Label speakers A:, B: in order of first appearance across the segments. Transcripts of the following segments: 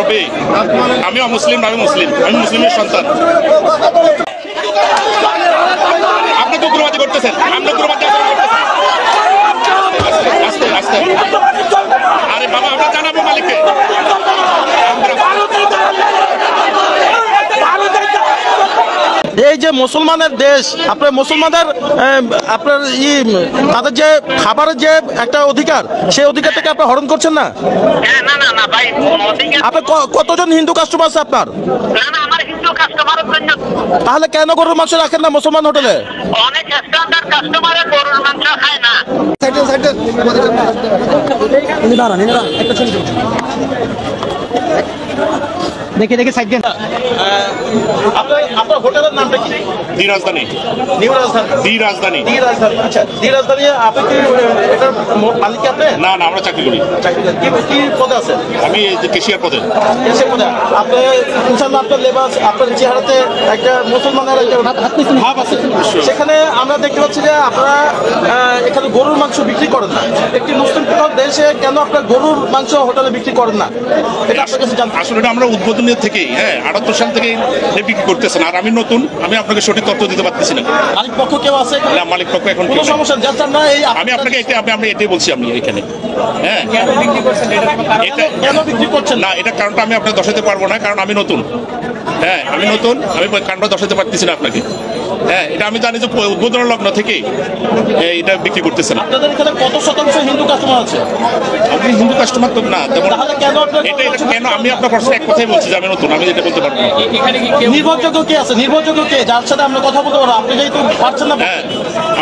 A: হবে? আমি অমুসলিম, আমি মুসলিম, আমি মুসলিমের সন্তান। আপনি তো উগ্রবাদী করতেছেন, আমরা উগ্রবাদী আস্তে আস্তে। আরে বাবা, আমরা জানাবো মালিককে।
B: এই যে মুসলমানের দেশ, আপনার মুসলমানদের আপনার তাদের যে খাবারের যে একটা অধিকার, সেই অধিকারটাকে আপনি হরণ করছেন না? আপনার কতজন হিন্দু কাস্টমার আছে আপনার? তাহলে কেন গরুর মাংস রাখেন না মুসলমান হোটেলে?
C: অনেক স্ট্যান্ডার্ড কাস্টমারে গরুর মাংস খায় না।
B: দেখে দেখে সাইড দেন। আপনার হোটেলের নামটা কি?
A: দি রাজধানী।
B: নিউ রাজধানী।
A: দি রাজধানী।
B: দি রাজধানী। আচ্ছা, দি রাজধানী। আপনি কি এটার মালিক? আপনি?
A: না না, আমরা চাকরি করি।
B: কি পদে আছেন? আমি
A: কেশিয়ার পদে।
B: কেশিয়ার পদে। আপনি ইনশাআল্লাহ আপনার লেবাস, আপনার চেহারাতে একটা মুসলমানের একটা ভাব আছে। সেখানে আমরা দেখতে পাচ্ছি যে আপনারা এখানে গরুর মাংস বিক্রি করেন না। একটি মুসলিম প্রধান দেশে কেন আপনার গরুর মাংস হোটেলে বিক্রি করেন না? এটা আপনার কাছে জানতে।
A: আসলে এটা আমরা উদ্বোধনী থেকেই 78 সাল থেকে বিক্রি করতেছেন। আর আমি নতুন, আমি আপনাকে সঠিক তথ্য দিতে পারতেছি না।
B: মালিক পক্ষ কেউ আছে?
A: না, মালিক পক্ষ এখন
B: কোনো সমস্যা যাচ্ছে না। এই
A: আমি আপনাকে এটাই বলছি। আমি এখানে
B: কেন বিক্রি করছেন
A: না, এটা কারণটা আমি আপনাকে দর্শাতে পারবো না, কারণ আমি নতুন। আমি নতুন, আমি কারণটা দর্শাতে পারতেছি না আপনাকে। এটা আমি জানি যে উদ্বোধন লগ্ন থেকে এটা বিক্রি করতেছে না।
B: আপনাদের এখানে কত শতাংশ হিন্দু কাস্টমার আছে?
A: আপনি হিন্দু কাস্টমার তো না তেমন। এটা কেন? আমি আপনার প্রশ্ন এক কথাই বলছি যে আমি নতুন, আমি যেটা বলতে পারবো না।
B: নির্ভরযোগ্য কে আছে? নির্ভরযোগ্য কে যার সাথে আমরা কথা বলতে পারবো? আপনি যেহেতু পারছেন না।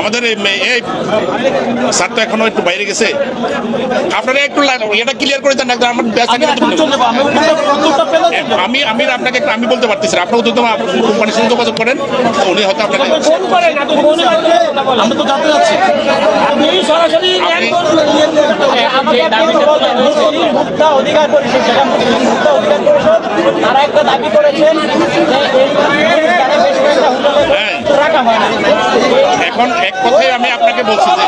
A: আমাদের এই স্যার তো এখনো একটু বাইরে গেছে। আপনারা একটু এটা ক্লিয়ার করে দেন। আমি আপনাকে আমি বলতে পারতেছি না। আপনার উদ্যোগ কোম্পানির সঙ্গে যোগাযোগ করেন, উনি হয়তো আপনাকে।
B: আমরা তো জানতে চাচ্ছি অধিকার পরিষদ, তারা একটা দাবি করেছেন রাখা হয় না।
A: এখন এক কথাই আমি আপনাকে বলছি যে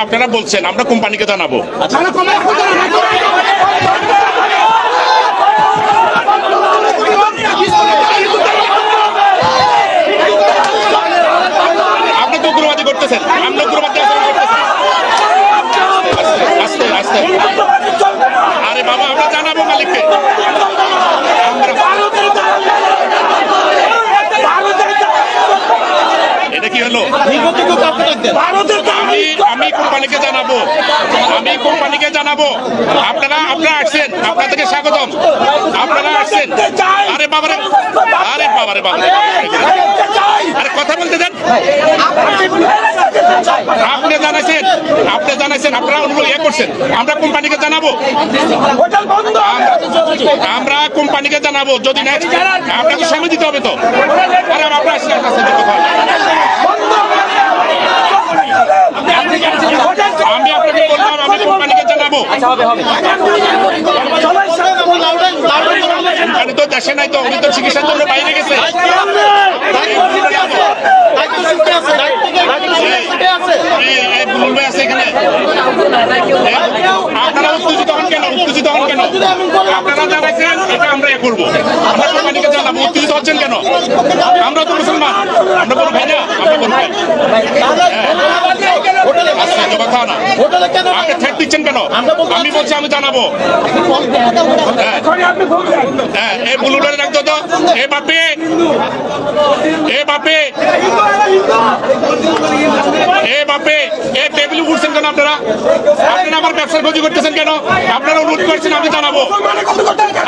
A: আপনারা বলছেন আমরা কোম্পানিকে জানাবো। আপনি তো উগ্রবাদী করতেছেন, আমরা উগ্রবাদী আস্তে আস্তে। আরে বাবা, আমরা জানাবো মালিককে। এটা কি হলো? আমি কোম্পানিকে জানাবো, আমি কোম্পানিকে জানাবো। আপনারা আসছেন, আপনাদেরকে স্বাগতম। আপনারা আসছেন। আরে বাবারে, আরে বাবারে বাবারে, আরে কথা বলতে দেন। আপনি জানাইছেন, আপনারা অনুভব করছেন। আমরা কোম্পানিকে জানাবো, আমরা কোম্পানিকে জানাবো। যদি না, আপনাকে সময় দিতে হবে তো। আরে আপনারা আসছেন, কথা আমি আপনাকে বললাম আমি কোম্পানিকে জানাবো। কোম্পানি তো দেশে নাই, তো উনি তো চিকিৎসার জন্য বাইরে গেছে। আছে এখানে। আপনারা উত্তেজিত হন কেন? আপনারা জানাইছেন, এটা আমরা করবো। আমরা কোম্পানিকে জানাবো। উত্তেজিত হচ্ছেন কেন? আমরা তো মুসলমান, আমরা বলবো ভাই না, আমরা বলবো কথা না। আপনি থ্রেট দিচ্ছেন কেন? আমি বলছি আমি জানাবো। এই বুলুডারে রাখতো তো। এ বাপে, এ টেবিল উঠছেন কেন? আপনারা আমার ব্যবসার ক্ষতি করতেছেন কেন? আপনারা অনুরোধ করছেন আমি জানাবো।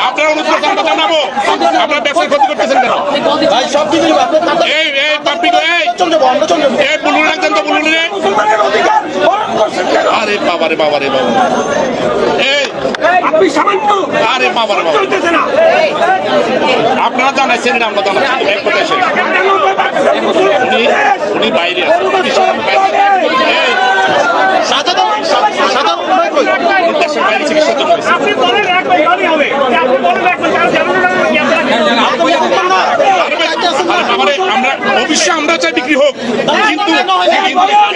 A: আপনারা অনুরোধ করছেন আমরা জানাবো। আপনারা ব্যবসার ক্ষতি করতেছেন কেন? এই বাপি গো, এই বুলুড রাখতেন তো, বুলুডে। আরে বাবারে বাবারে বাবা, আরে বাবারে বাবা, আপনারা জানাইছেন, আমরা জানাচ্ছি। উনি বাইরে দেশের বাইরে চিকিৎসা জন্য। আমরা অবশ্যই আমরা চাই বিক্রি হোক,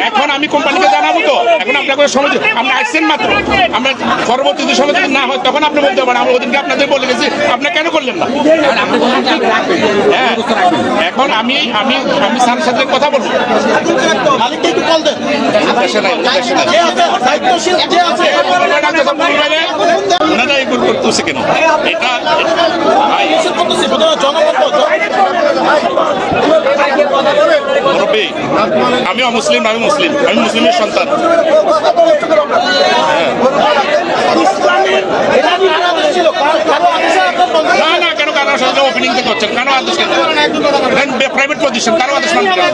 A: এখন আমি কোম্পানিকে জানাবো তো, এখন আপনাকে সময় আমরা আসছেন মাত্র, আমরা পরবর্তী যে সময় যদি না হয় তখন আপনি বলতে পারেন আমরা ওদিনকে আপনাদের বলে গেছি আপনি কেন করলেন না। হ্যাঁ, এখন আমি আমি আমি স্যারের সাথে কথা বলবো।
B: মালিককে একটু কল দেন।
A: দেশে নাই, দেশে নাই।
B: যে আছে দায়িত্বশীল যে আছে
A: ওনারা এগুলো করতেছে কেন? এটা ভাই
B: করতেছি জনগণ
A: মুরব্বী, আমি অমুসলিম, আমি মুসলিম, আমি মুসলিমের সন্তান। না না, কেন কারো সাথে ওপেনিং থেকে হচ্ছেন, কেন আদেশ কেন? প্রাইভেট পজিশন, কারো আদেশ মানবেন কেন?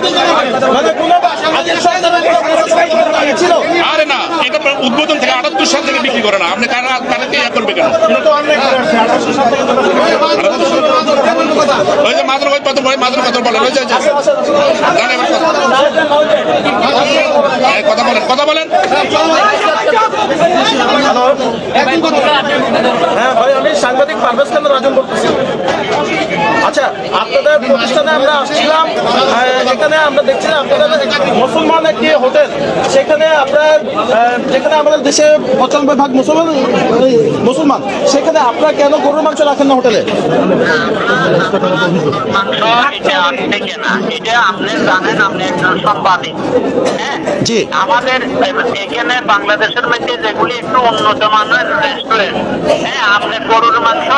A: আরে না, এটা উদ্বোধন থেকে 78 সাল থেকে বিক্রি করে না, আপনি তাদেরকে ইয়ে করবে কেন? ওই যে মাদুর ওই কত মাদুর কত বলেন, ওই যে কথা বলেন, কথা বলেন।
B: হ্যাঁ ভাই, আমি সাংবাদিক পারভেজ খান রাজন বলতেছি। আচ্ছা, আপনাদের প্রতিষ্ঠানে আমরা আসছিলাম, এখানে আমরা দেখছি আপনাদের মুসলমান একটি হোটেল, সেখানে আপনার যেখানে আমাদের দেশে 95% মুসলমান, সেখানে আপনারা কেন গরুর মাংস রাখেন না হোটেলে?
C: মাংস এটা আমি থেকে না, এটা আপনি জানেন, আপনি একজন সাংবাদিক। হ্যাঁ,
B: জি।
C: আমাদের এখানে বাংলাদেশের মধ্যে যেগুলি একটু উন্নত মানের রেস্টুরেন্ট, হ্যাঁ, আপনি গরুর মাংস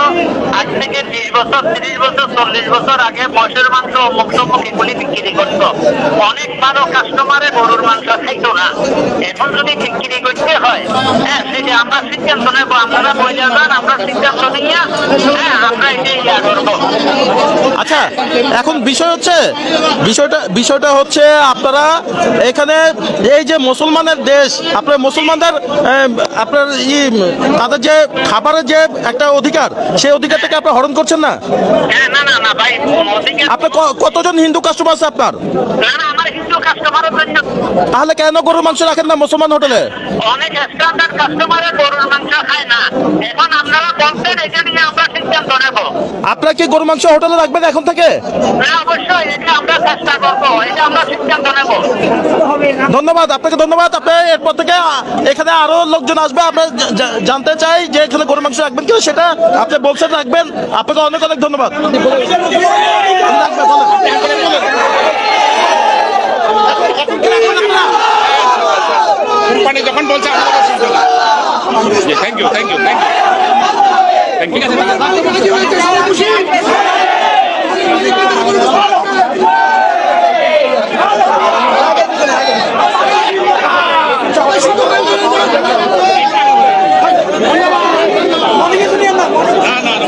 C: আজ থেকে 20 বছর 30 বছর 40 বছর আগে মহিষের মাংস মুক্ত এগুলি বিক্রি করতো, অনেক ভালো কাস্টমারে গরুর মাংস খাইতো না। এখন যদি বিক্রি করতে হয়, হ্যাঁ, সেটা আমরা সিদ্ধান্ত নেবো, আপনারা বলে যান, আমরা সিদ্ধান্ত নিয়ে, হ্যাঁ, আমরা এটা ইয়া করবো।
B: আচ্ছা, এখন বিষয়টা হচ্ছে আপনারা এখানে এই যে মুসলমানের দেশ, আপনার মুসলমানদের আপনার তাদের যে খাবারের যে একটা অধিকার, সেই অধিকার থেকে আপনি হরণ করছেন না?
C: না না না ভাই,
B: আপনার কতজন হিন্দু কাস্টমার আছে আপনার?
C: না না, আমার হিন্দু কাস্টমারের জন্য
B: তাহলে কেন গরুর মাংস রাখেন না মুসলমান হোটেলে?
C: অনেক স্ট্যান্ডার্ড কাস্টমারে গরুর মাংস খায় না। এখন আপনারা বলতেন, এটা নিয়ে আমরা সিদ্ধান্ত নেব।
B: আপনারা কি গরুর মাংস হোটেলে রাখবেন এখন থেকে?
C: না, অবশ্যই এটা আমরা চেষ্টা করবো, এটা আমরা সিদ্ধান্ত নেব।
B: ধন্যবাদ আপনাকে, ধন্যবাদ। আপনি এরপর থেকে এখানে আরো লোকজন আসবে, আমরা জানতে চাই যে এখানে গরুর মাংস রাখবেন কিনা, সেটা আপনি বলছেন রাখবেন। আপনাকে অনেক অনেক ধন্যবাদ।
A: কোম্পানি যখন বলছে thank you, thank you, thank you, thank you. না না না